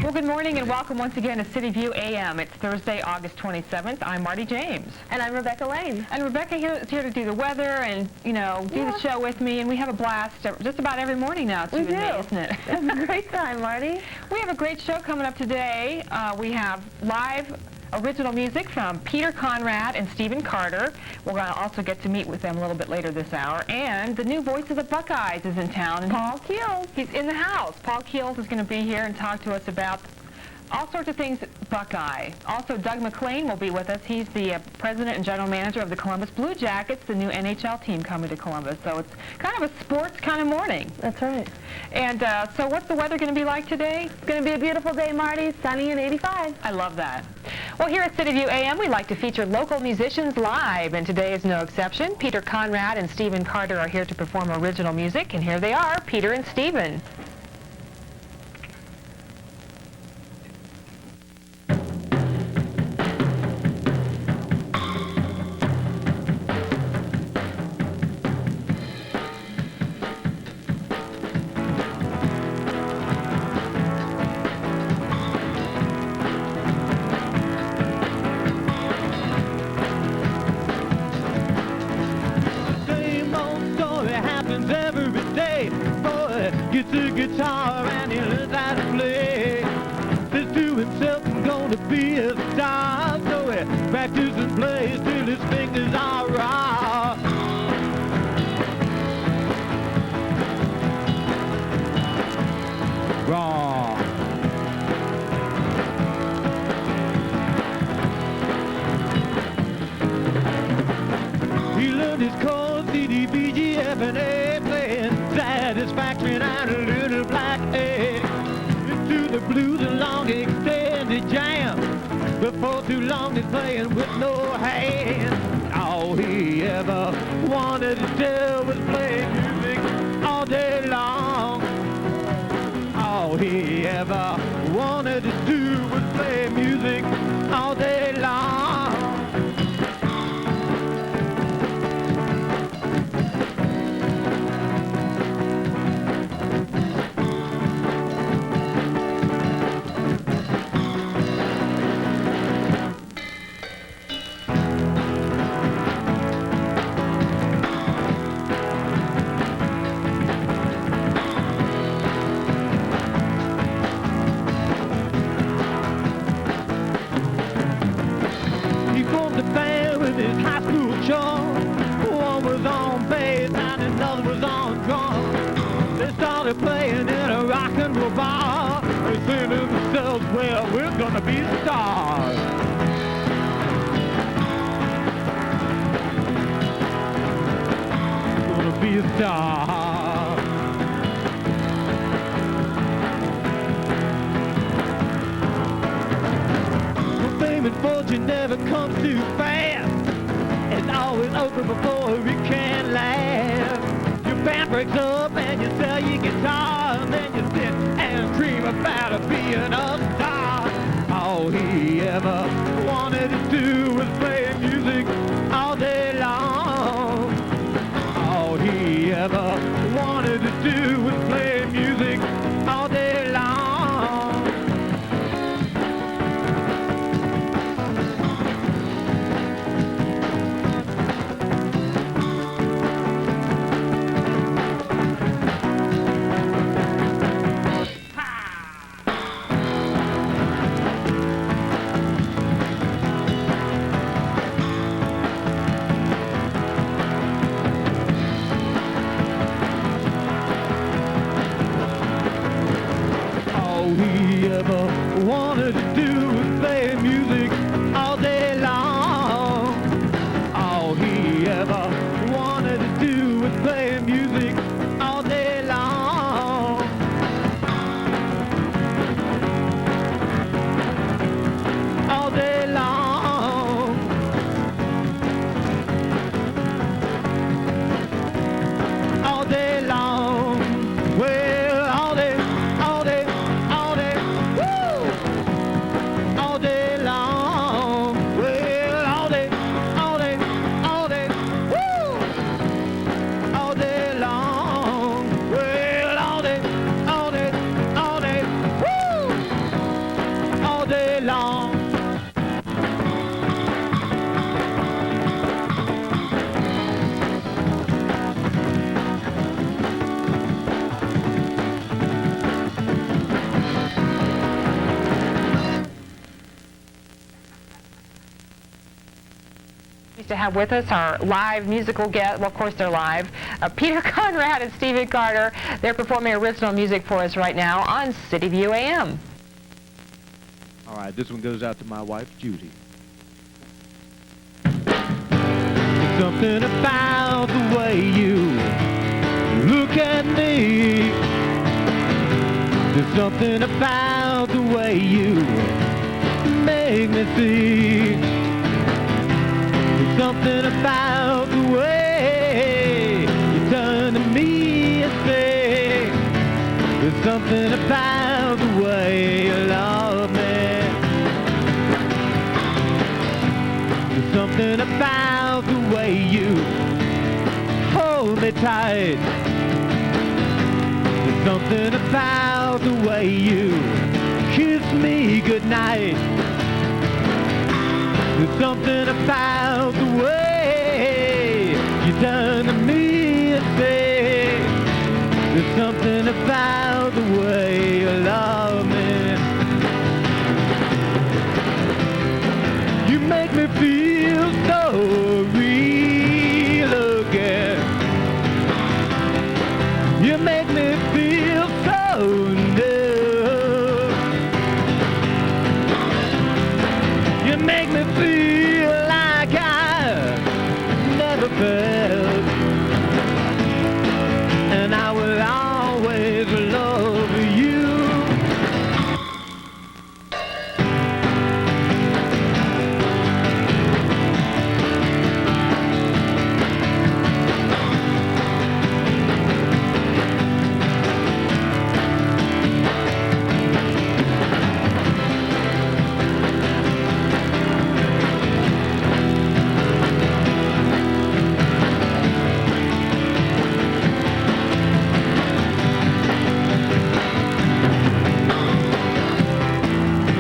Well, good morning and welcome once again to CityView AM. It's Thursday, August 27th. I'm Marty James. And I'm Rebecca Lane. And Rebecca is here to do the weather and, do the show with me. And we have a blast just about every morning now, too, isn't it? It's a great time, Marty. We have a great show coming up today. We have live original music from Peter Conrad and Stephen Carter. We're going to also get to meet with them a little bit later this hour. And the new voice of the Buckeyes is in town. And Paul Keels. He's in the house. Paul Keels is going to be here and talk to us about all sorts of things Buckeye. Also, Doug McClain will be with us. He's the president and general manager of the Columbus Blue Jackets, the new NHL team coming to Columbus. So it's kind of a sports kind of morning. That's right. And so what's the weather going to be like today? It's going to be a beautiful day, Marty. Sunny and 85. I love that. Well, here at CityView AM, we like to feature local musicians live, and today is no exception. Peter Conrad and Stephen Carter are here to perform original music, and here they are, Peter and Stephen. Gets a guitar and he learns how to play. Says to himself, I'm gonna be a star. So he practices and plays till his fingers are raw. Raw. He learned his chords, C, D, B, G, F, and A, playing Satisfaction and a little black egg. Into the blues a long extended jam. Before too long he's playing with no hand. All he ever wanted to do was play music all day long. All he ever wanted to do was play music all day long. One was on bass and another was on drums. They started playing in a rock and roll bar. They said to themselves, well, we're gonna be stars. Gonna be a star. Well, fame and fortune never comes too fast. It's always over before we can laugh. Your band breaks up and you sell your guitar, and then you sit and dream about being a star. All he ever wanted to do was play music all day long. All he ever wanted to do was play music all day long. Wanted to do was play music all day long. All he ever wanted to do was play music all day long. All day long. All day long. Well, all day, all day, all day. Woo! to have with us our live musical guest. Well, of course, they're live. Peter Conrad and Stephen Carter. They're performing original music for us right now on CityView AM. All right, this one goes out to my wife, Judy. There's something about the way you look at me. There's something about the way you make me see. There's something about the way you turn to me and say. There's something about the way you love me. There's something about the way you hold me tight. There's something about the way you kiss me goodnight. There's something about the way you turn to me and say. There's something about the way you love me. You make me feel so real again. You make me feel so new. You make me feel like I never felt. And I will always love you.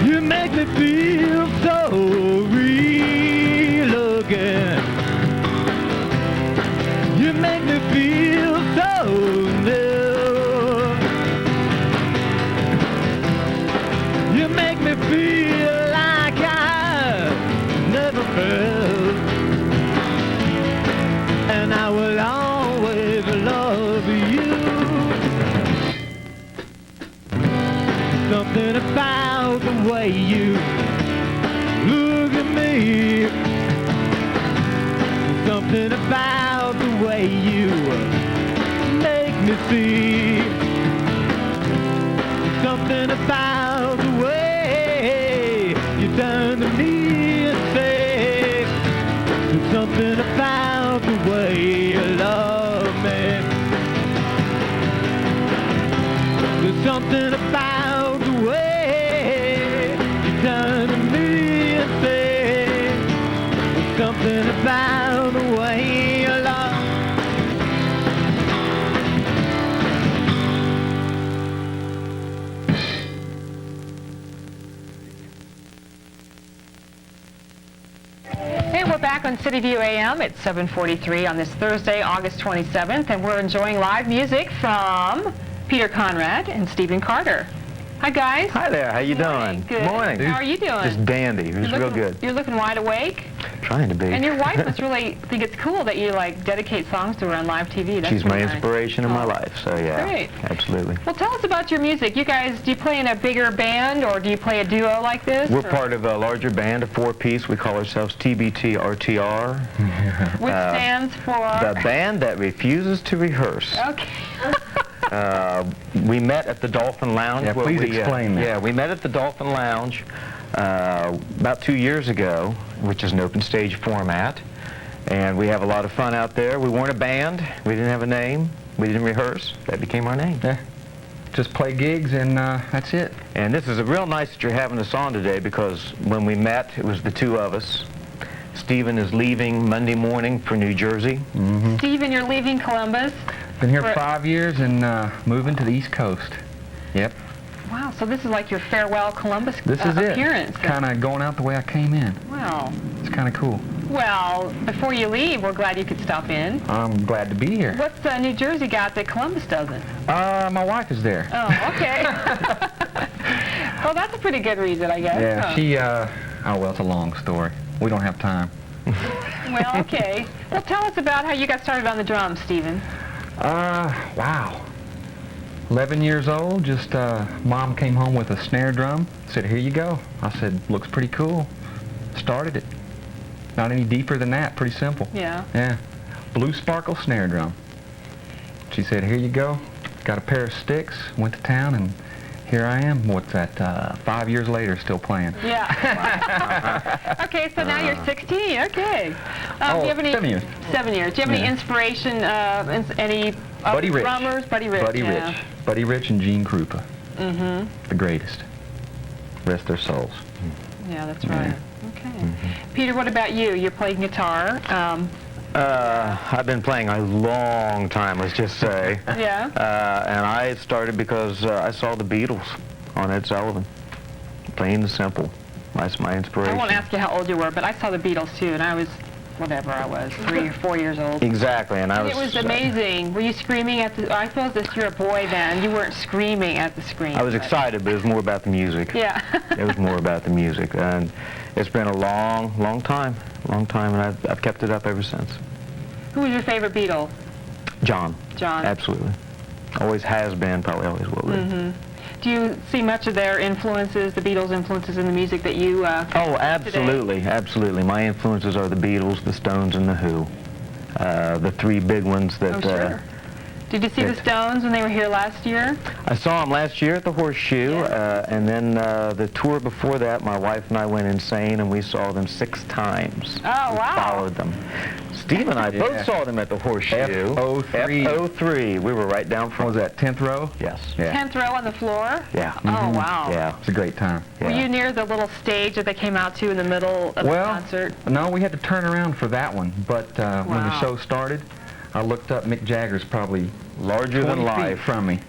You make me feel so real again. You make me feel so new. You make me feel like I never felt. And I will always love you. Something about the way you look at me. Something about the way you make me see. Something about the way you turn to me and say. There's something about the way you love me. There's something about the way you turn to me and say. There's something about the way you love. Hey, we're back on CityView AM at 7:43 on this Thursday, August 27th, and we're enjoying live music from Peter Conrad and Stephen Carter. Hi, guys. Hi there, how you doing? Good. Morning. How are you doing? Just dandy, it was real good. You're looking wide awake. Trying to be. And your wife must really think it's cool that you dedicate songs to her on live TV. That's She's my really nice. inspiration in my life, so yeah. Great. Absolutely. Well, tell us about your music. You guys, do you play in a bigger band or do you play a duo like this? We're or? part of a larger band, a four-piece. We call ourselves TBTRTR. Which stands for? The band that refuses to rehearse. Okay. We met at the Dolphin Lounge. Yeah, please explain that. Yeah, we met at the Dolphin Lounge about 2 years ago, which is an open stage format. And we have a lot of fun out there. We weren't a band. We didn't have a name. We didn't rehearse. That became our name. Yeah. Just play gigs and that's it. And this is a real nice that you're having us on today because when we met, it was the two of us. Stephen is leaving Monday morning for New Jersey. Mm-hmm. Stephen, you're leaving Columbus. Been here 5 years and moving to the East Coast. Yep. Wow, so this is like your farewell Columbus This is appearance. it. Kind of going out the way I came in. Wow. It's kind of cool. Well, before you leave, we're glad you could stop in. I'm glad to be here. What's New Jersey got that Columbus doesn't? My wife is there. Oh, okay. Well, that's a pretty good reason, I guess. Yeah, Huh. she, oh, well, it's a long story. We don't have time. Well, okay. Well, tell us about how you got started on the drums, Stephen. Wow. 11 years old, just Mom came home with a snare drum, said, here you go. I said, looks pretty cool. Started it. Not any deeper than that, pretty simple. Yeah. Yeah. Blue sparkle snare drum. She said, here you go. Got a pair of sticks, went to town, and here I am. What's that, 5 years later, still playing. Yeah. Okay, so now you're 16. Okay. Do you have any, 7 years. 7 years. Do you have any Yeah. inspiration, any Buddy Rich. drummers? Buddy Rich. Buddy yeah. Rich. Buddy Rich and Gene Krupa. Mm-hmm. The greatest. Rest their souls. Yeah, that's right. Okay. Peter, what about you? You're playing guitar. I've been playing a long time, let's just say. Yeah. And I started because I saw the Beatles on Ed Sullivan. Plain and simple. That's my inspiration. I won't ask you how old you were, but I saw the Beatles too, and I was, whatever I was, 3 or 4 years old. Exactly, and I was... It was amazing. Were you screaming at the... I suppose that you're a boy then. You weren't screaming at the screen. I was but- excited, but it was more about the music. Yeah. It was more about the music, and it's been a long time, and I've kept it up ever since. Who was your favorite Beatle? John. John. Absolutely. Always has been, probably always will be. Mm-hmm. Do you see much of their influences, the Beatles' influences in the music that you Oh, absolutely, absolutely. My influences are the Beatles, the Stones, and the Who. The three big ones that... Oh, sure. Did you see the Stones when they were here last year? I saw them last year at the Horseshoe, and then the tour before that, my wife and I went insane, and we saw them 6 times. Oh, We wow. followed them. Steve and I both saw them at the Horseshoe. F03. F03. We were right down What front. was that, 10th row? Yes. Yeah. 10th row on the floor? Yeah. Oh, wow. Yeah. It's a great time. Were you near the little stage that they came out to in the middle of the concert? No, we had to turn around for that one, but when the Wow. show started, I looked up, Mick Jagger's probably Larger 20 than feet life. from me.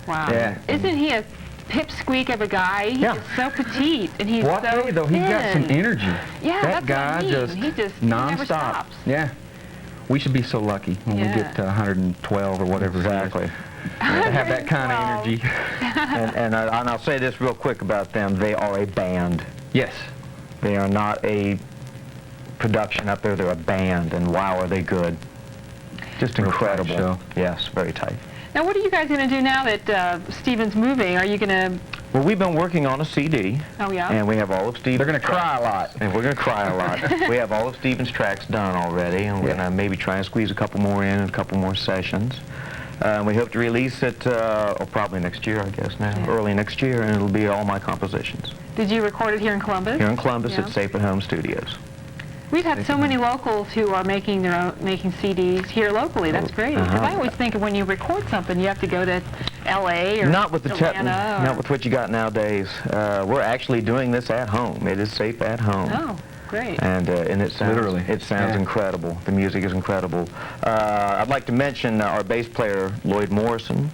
Wow. Yeah. Isn't he a pipsqueak of a guy? He's Yeah. just so petite, and he's What so day, though? He's got some thin. energy. Yeah, that that's guy what I mean. just He never non-stop. stops. Yeah. We should be so lucky when we Yeah. get to 112 or whatever. Exactly. It is. To have that kind of 112. energy. and I'll say this real quick about them. They are a band. Yes. They are not a production up there. They're a band, and wow, are they good. Just Real tight incredible. show. Yes, very tight. Now, what are you guys going to do now that Stephen's moving? Are you going to... Well, we've been working on a CD, Oh, yeah? and we have all of Stephen's... They're going to cry a lot. And we're going to cry a lot. We have all of Stephen's tracks done already, and we're Yeah. going to maybe try and squeeze a couple more in and a couple more sessions. We hope to release it, probably next year, I guess now, Yeah. early next year, and it'll be all my compositions. Did you record it here in Columbus? Here in Columbus Yeah. at Safe at Home Studios. We've had so many locals who are making CDs here locally. That's great. Because I always think when you record something, you have to go to L.A. or Not with the Atlanta. not with what you got nowadays. We're actually doing this at home. It is safe at home. Oh, great. And it sounds Literally. it sounds Yeah. incredible. The music is incredible. I'd like to mention our bass player Lloyd Morrison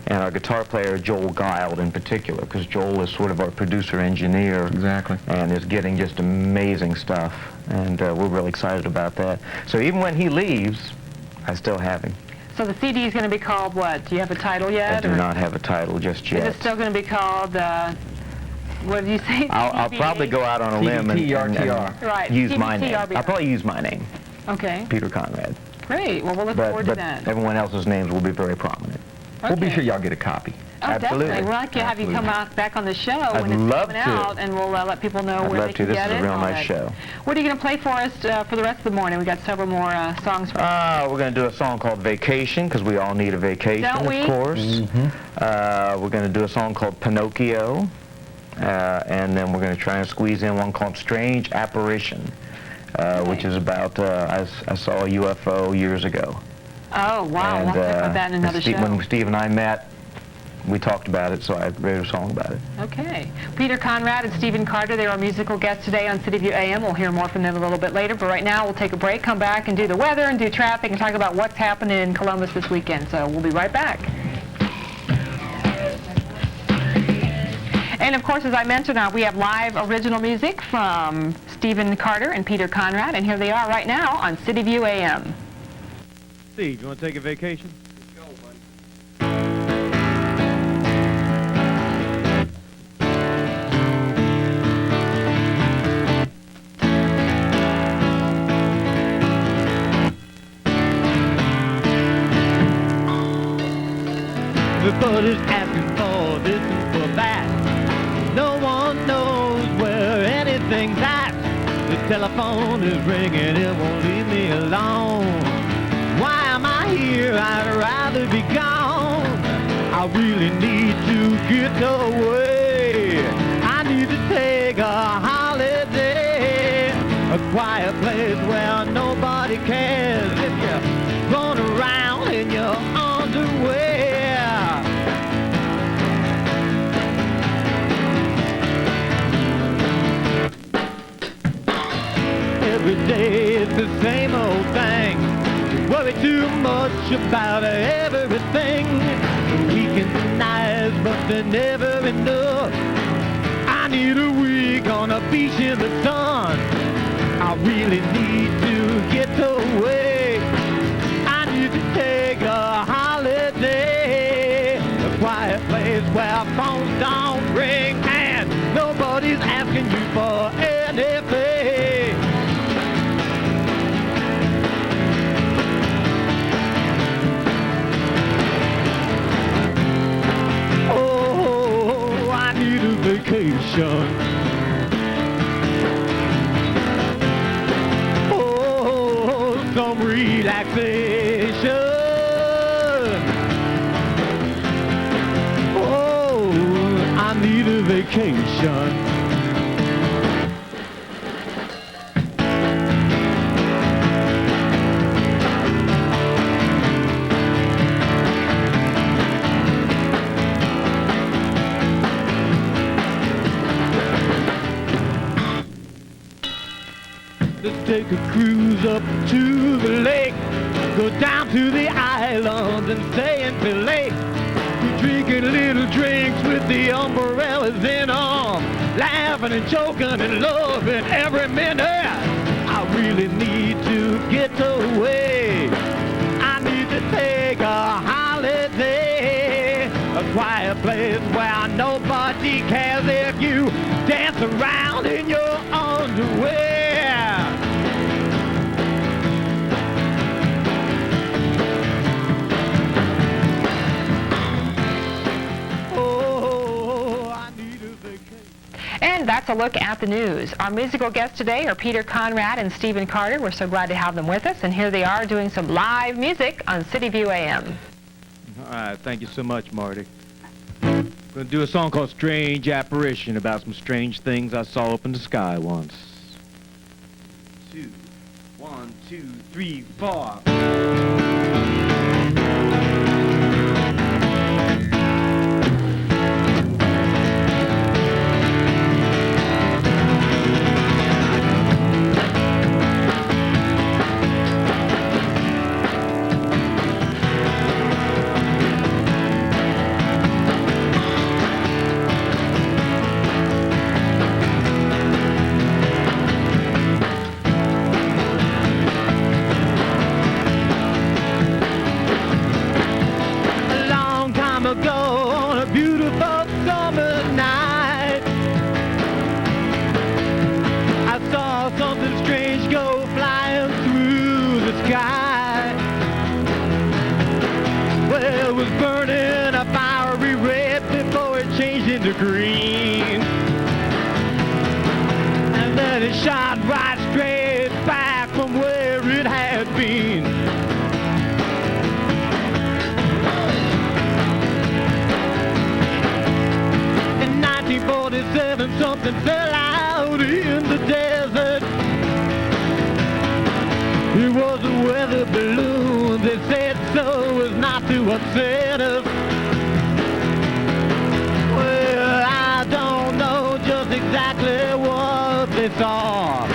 and our guitar player Joel Guild in particular, because Joel is sort of our producer engineer. Exactly. And is getting just amazing stuff, and we're really excited about that. So even when he leaves, I still have him. So the CD is going to be called what? Do you have a title yet? I do or not have a title just Is yet. it still going to be called, what did you say? I'll probably go out on a limb and TBT-RTR. Right, use my name. TBT-RTR. I'll probably use my name, Okay, Peter Conrad. great. Well, we'll look forward to But that. everyone else's names will be very prominent. We'll be Okay. sure y'all get a copy. Oh, Absolutely. definitely. We'd like to have you come out back on the show I'd when it's love coming to. out, and we'll let people know I'd where love they to. can This get is it. a real and all nice that. show. What are you going to play for us for the rest of the morning? We got several more songs for We're going to do a song called Vacation, because we all need a vacation, Don't we? of course. We're going to do a song called Pinocchio, and then we're going to try and squeeze in one called Strange Apparition, which is about, I saw a UFO years ago. Oh, wow. We'll have to put that in another show. When Steve and I met, we talked about it, so I wrote a song about it. Okay. Peter Conrad and Stephen Carter, they're our musical guests today on CityView AM. We'll hear more from them a little bit later, but right now we'll take a break, come back and do the weather and do traffic and talk about what's happening in Columbus this weekend. So we'll be right back. And of course, as I mentioned, we have live original music from Stephen Carter and Peter Conrad, and here they are right now on CityView AM. Steve, you want to take a vacation? Nobody's asking for this and for that. No one knows where anything's at. The telephone is ringing, it won't leave me alone. Why am I here? I'd rather be gone. I really need to get away. I need to take a holiday, a quiet place where nobody cares if you run around in your underwear. Every day it's the same old thing. Worry too much about everything. The weekends are nice, but they're never enough. I need a week on a beach in the sun. I really need to get away. I need to take a holiday, a quiet place where phones don't ring and nobody's asking you for anything. Oh, I need a vacation. Some relaxation. Oh, I need a vacation. Let's take a cruise up to the lake, go down to the islands and stay until late. We're drinking little drinks with the umbrellas in them, laughing and joking and loving every minute. I really need to get away. I need to take a holiday, a quiet place where nobody cares if you dance around in your underwear. And that's a look at the news. Our musical guests today are Peter Conrad and Stephen Carter. We're so glad to have them with us. And here they are doing some live music on CityView AM. All right, thank you so much, Marty. I'm going to do a song called Strange Apparition about some strange things I saw up in the sky once. 2, 1, 2, 3, 4. Green, and then it shot right straight back from where it had been. In 1947 something fell out in the desert. It was a weather balloon, they said so as not to upset us. Exactly what they saw,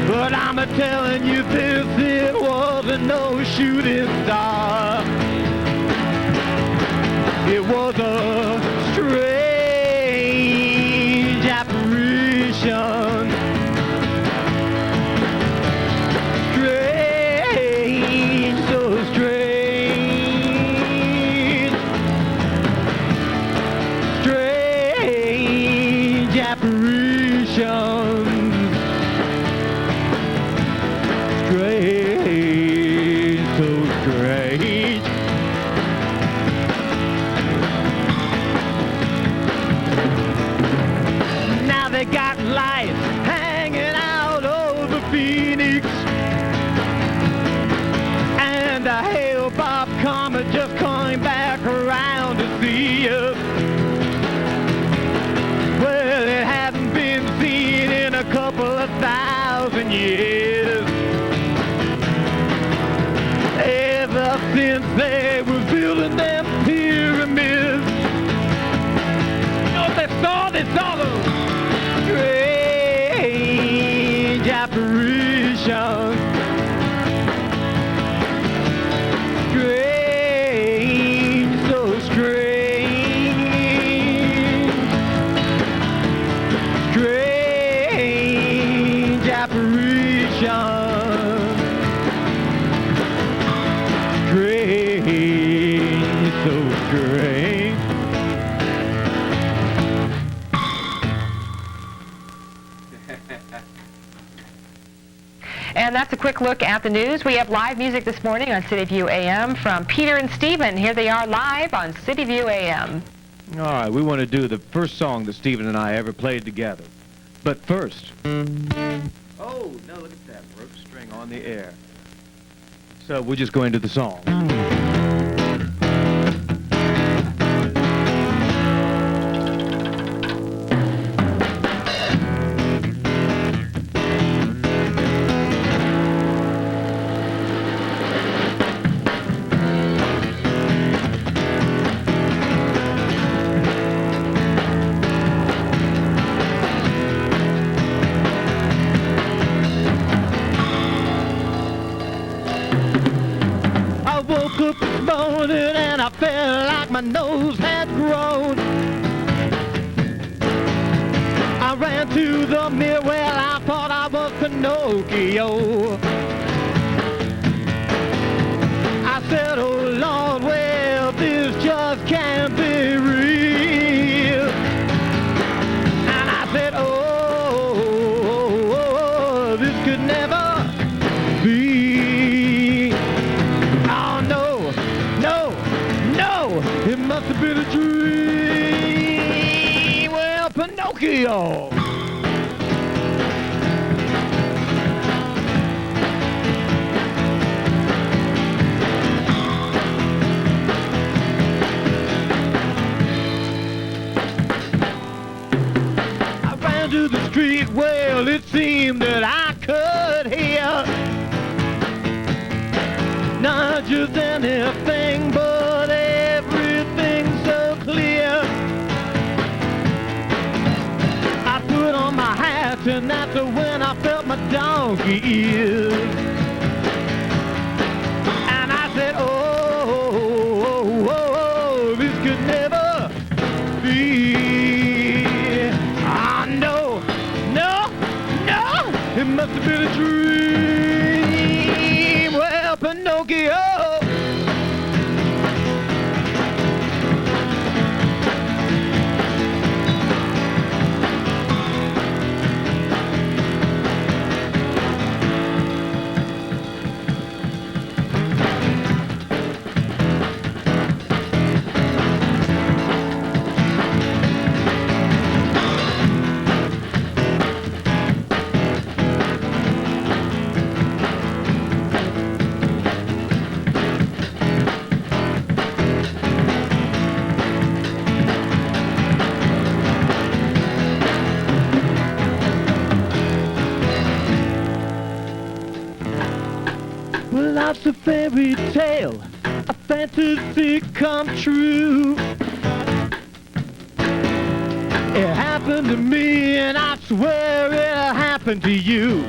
but I'm telling you this, it wasn't no shooting star. It was a strange apparition. Strange, so strange. Strange apparitions. Strange, so strange. lights hanging out over Phoenix. And the Hale-Bopp comet just coming back around to see us. Well, it hasn't been seen in a couple of 1,000 years. Ever since they were building them pyramids. You know what they saw? They saw those strange apparitions. Strange, so strange. Strange apparitions. Strange, so strange. And that's a quick look at the news. We have live music this morning on CityView AM from Peter and Stephen. Here they are live on CityView AM. All right, we want to do the first song that Stephen and I ever played together. But first... Oh, no, look at that. Rope string on the air. So we're just going to the song. I woke up this morning and I felt like my nose had grown. I ran to the mirror, well, I thought I was Pinocchio. I said, oh Lord, well, this just can't be real. And I said, oh, this could never be. Oh no, no, no, it must have been a dream. Well, Pinocchio. I ran to the street, well, it seemed that I could hear not just anything, but everything so clear. I put on my hat and that's when I felt my donkey ears. And I said, oh, this could never be. Ah, no, no, no, it must have been a dream. Well, Pinocchio. Well, life's a fairy tale, a fantasy come true. It happened to me and I swear it'll happen to you.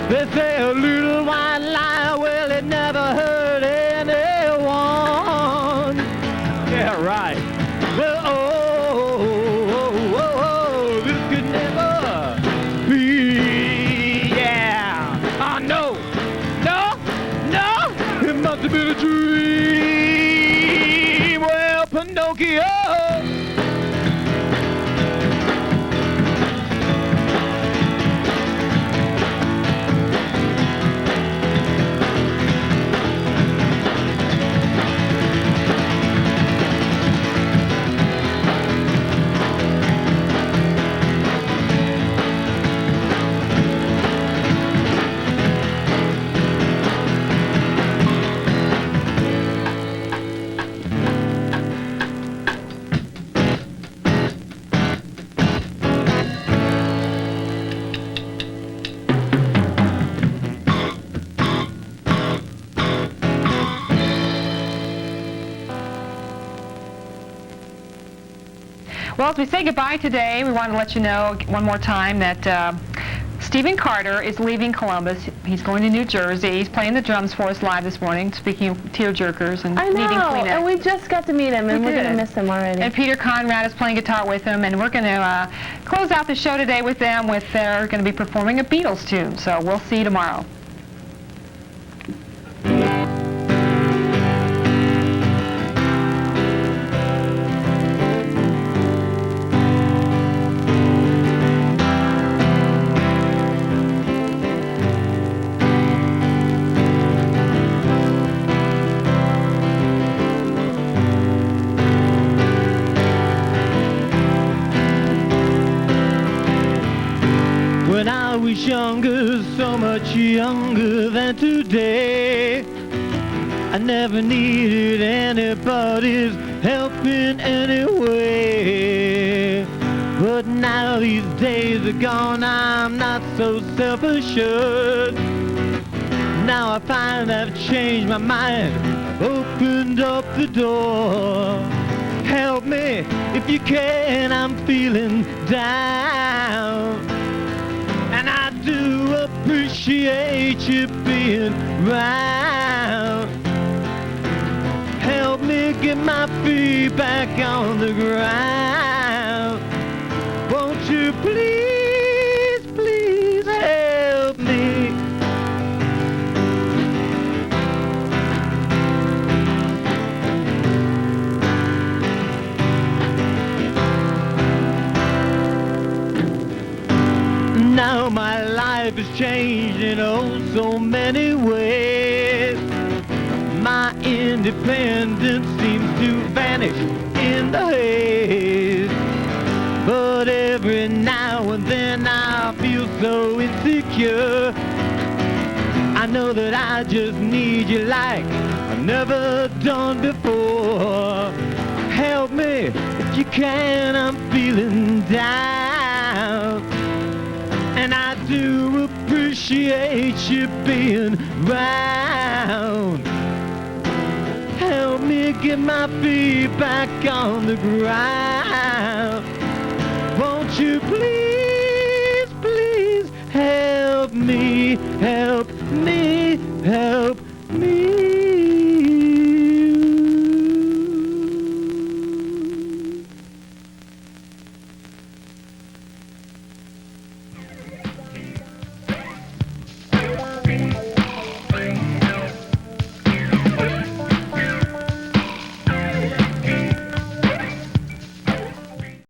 They say a little white lie, well, it never hurt anyone. Yeah, right. Well, this could never be. Yeah. Oh, no, no, no, it must have been a dream. Well, Pinocchio. Well, as we say goodbye today, we want to let you know one more time that Stephen Carter is leaving Columbus. He's going to New Jersey. He's playing the drums for us live this morning, speaking of tearjerkers and I needing know, Kleenex. and we just got to meet him, and we're going to did. miss him already. And Peter Conrad is playing guitar with him, and we're going to close out the show today with them. They're going to be performing a Beatles tune, so we'll see you tomorrow. When I was younger, so much younger than today, I never needed anybody's help in any way. But now these days are gone, I'm not so self-assured. Now I find I've changed my mind, opened up the door. Help me if you can, I'm feeling down. And I do appreciate you being round. Help me get my feet back on the ground. Won't you please, please help me? Now my life has changed in oh so many ways. My independence seems to vanish in the haze. But every now and then I feel so insecure. I know that I just need you like I've never done before. Help me if you can, I'm feeling down. And I do appreciate you being round. Help me get my feet back on the ground. Won't you please, please help me, help me, help